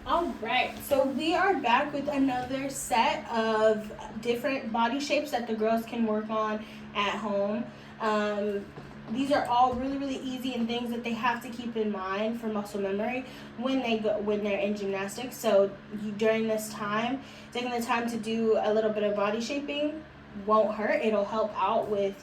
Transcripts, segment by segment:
All right, so we are back with another set of different body shapes that the girls can work on at home. These are all really easy and things that they have to keep in mind for muscle memory when they're in gymnastics. So during this time, taking the time to do a little bit of body shaping won't hurt. It'll help out with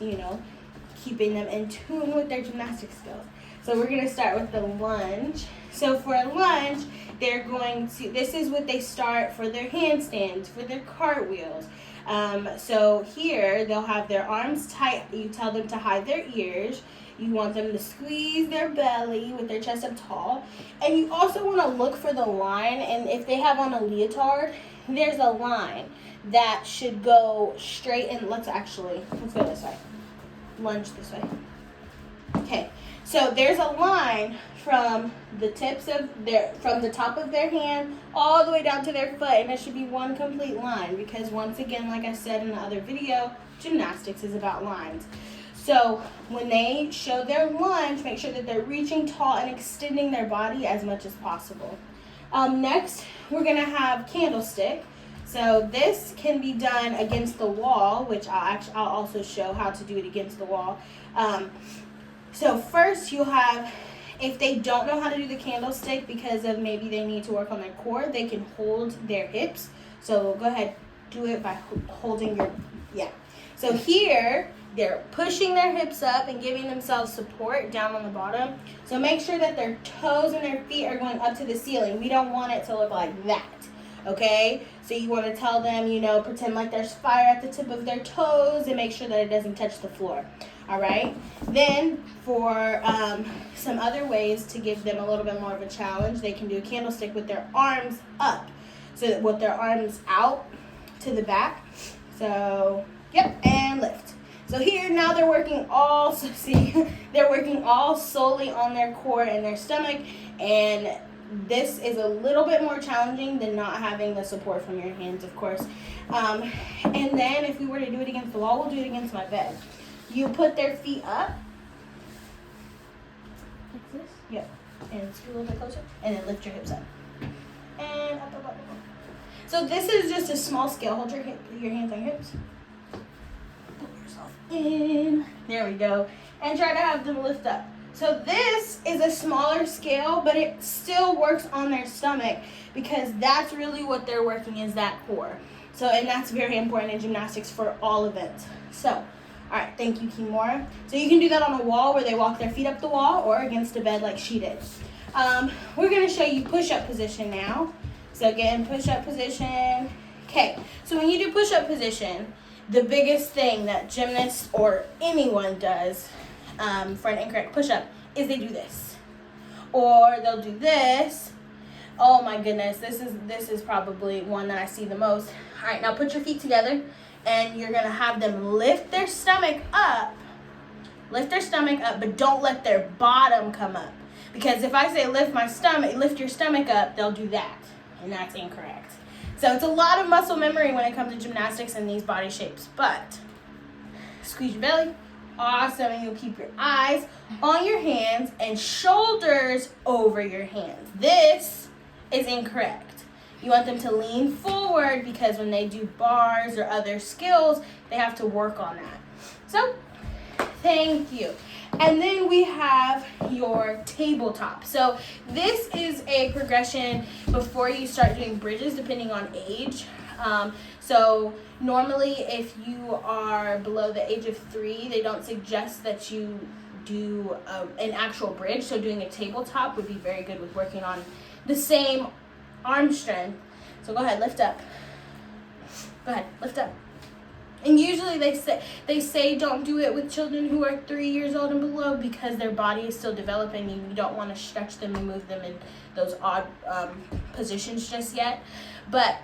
keeping them in tune with their gymnastic skills. So we're gonna start with the lunge. So for a lunge, this is what they start for their handstands, for their cartwheels. So here, they'll have their arms tight. You tell them to hide their ears. You want them to squeeze their belly with their chest up tall. And you also want to look for the line. And if they have on a leotard, there's a line that should go straight. And let's go this way. Lunge this way. Okay. So there's a line from the top of their hand all the way down to their foot, and it should be one complete line because once again, like I said in the other video, gymnastics is about lines. So when they show their lunge, make sure that they're reaching tall and extending their body as much as possible. Next, we're gonna have candlestick. So this can be done against the wall, which I'll also show how to do it against the wall. So first you'll have, if they don't know how to do the candlestick because of maybe they need to work on their core, they can hold their hips. So go ahead, do it by holding So here, they're pushing their hips up and giving themselves support down on the bottom. So make sure that their toes and their feet are going up to the ceiling. We don't want it to look like that, okay? So you want to tell them, pretend like there's fire at the tip of their toes and make sure that it doesn't touch the floor. All right. Then for some other ways to give them a little bit more of a challenge, they can do a candlestick with their arms up. So with their arms out to the back. So, and lift. So here now they're working they're working all solely on their core and their stomach, and this is a little bit more challenging than not having the support from your hands, of course. And then if we were to do it against the wall, we'll do it against my bed. You put their feet up, like this, and scoot a little bit closer, and then lift your hips up, and up. So this is just a small scale. Hold your hands on your hips. Pull yourself in. There we go, and try to have them lift up. So this is a smaller scale, but it still works on their stomach because that's really what they're working is that core. So, and that's very important in gymnastics for all events. So. All right, thank you, Kemora. So you can do that on a wall where they walk their feet up the wall or against a bed like she did. We're going to show you push-up position now. So again, push-up position. Okay, so when you do push-up position, the biggest thing that gymnasts or anyone does for an incorrect push-up is they do this. Or they'll do this. Oh my goodness, this is probably one that I see the most. All right, now put your feet together. And you're going to have them lift their stomach up, but don't let their bottom come up. Because if I say lift your stomach up, they'll do that. And that's incorrect. So it's a lot of muscle memory when it comes to gymnastics and these body shapes. But squeeze your belly. Awesome. And you'll keep your eyes on your hands and shoulders over your hands. This is incorrect. You want them to lean forward because when they do bars or other skills, they have to work on that. So, thank you. And then we have your tabletop. So this is a progression before you start doing bridges, depending on age. So normally if you are below the age of 3, they don't suggest that you do an actual bridge. So doing a tabletop would be very good with working on the same arm strength. So go ahead, lift up. Go ahead, lift up. And usually they say don't do it with children who are 3 years old and below because their body is still developing and you don't want to stretch them and move them in those odd positions just yet. But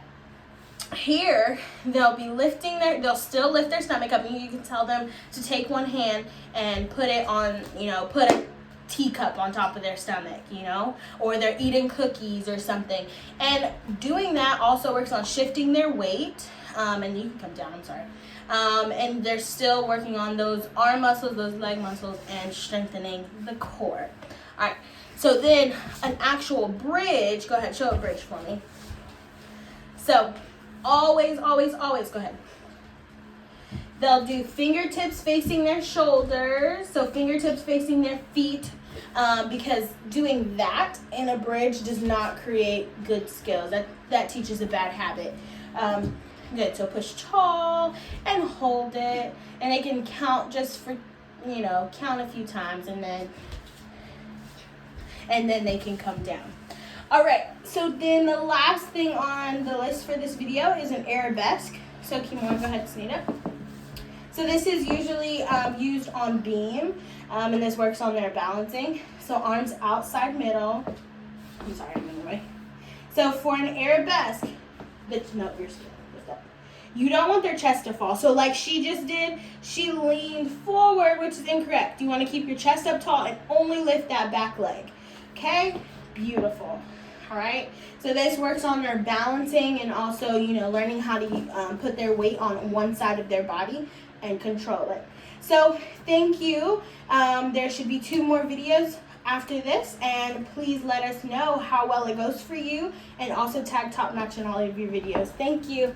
here they'll still lift their stomach up, and you can tell them to take one hand and put it on, put a teacup on top of their stomach, or they're eating cookies or something. And doing that also works on shifting their weight. And you can come down, I'm sorry. And they're still working on those arm muscles, those leg muscles, and strengthening the core. All right, So then an actual bridge, go ahead, show a bridge for me. So always, always, always, go ahead. They'll do fingertips facing their shoulders, so fingertips facing their feet, because doing that in a bridge does not create good skills. That teaches a bad habit. Good, so push tall and hold it, and they can count just for, count a few times, and then they can come down. All right, so then the last thing on the list for this video is an arabesque. So Kemora, go ahead and stand up. So this is usually used on beam, and this works on their balancing. So arms outside middle. I'm sorry, I'm in the way. So for an arabesque, you don't want their chest to fall. So like she just did, she leaned forward, which is incorrect. You want to keep your chest up tall and only lift that back leg. Okay? Beautiful. All right? So this works on their balancing and also, learning how to put their weight on one side of their body and control it. So thank you. There should be 2 more videos after this, and please let us know how well it goes for you, and also tag Top Notch in all of your videos. Thank you.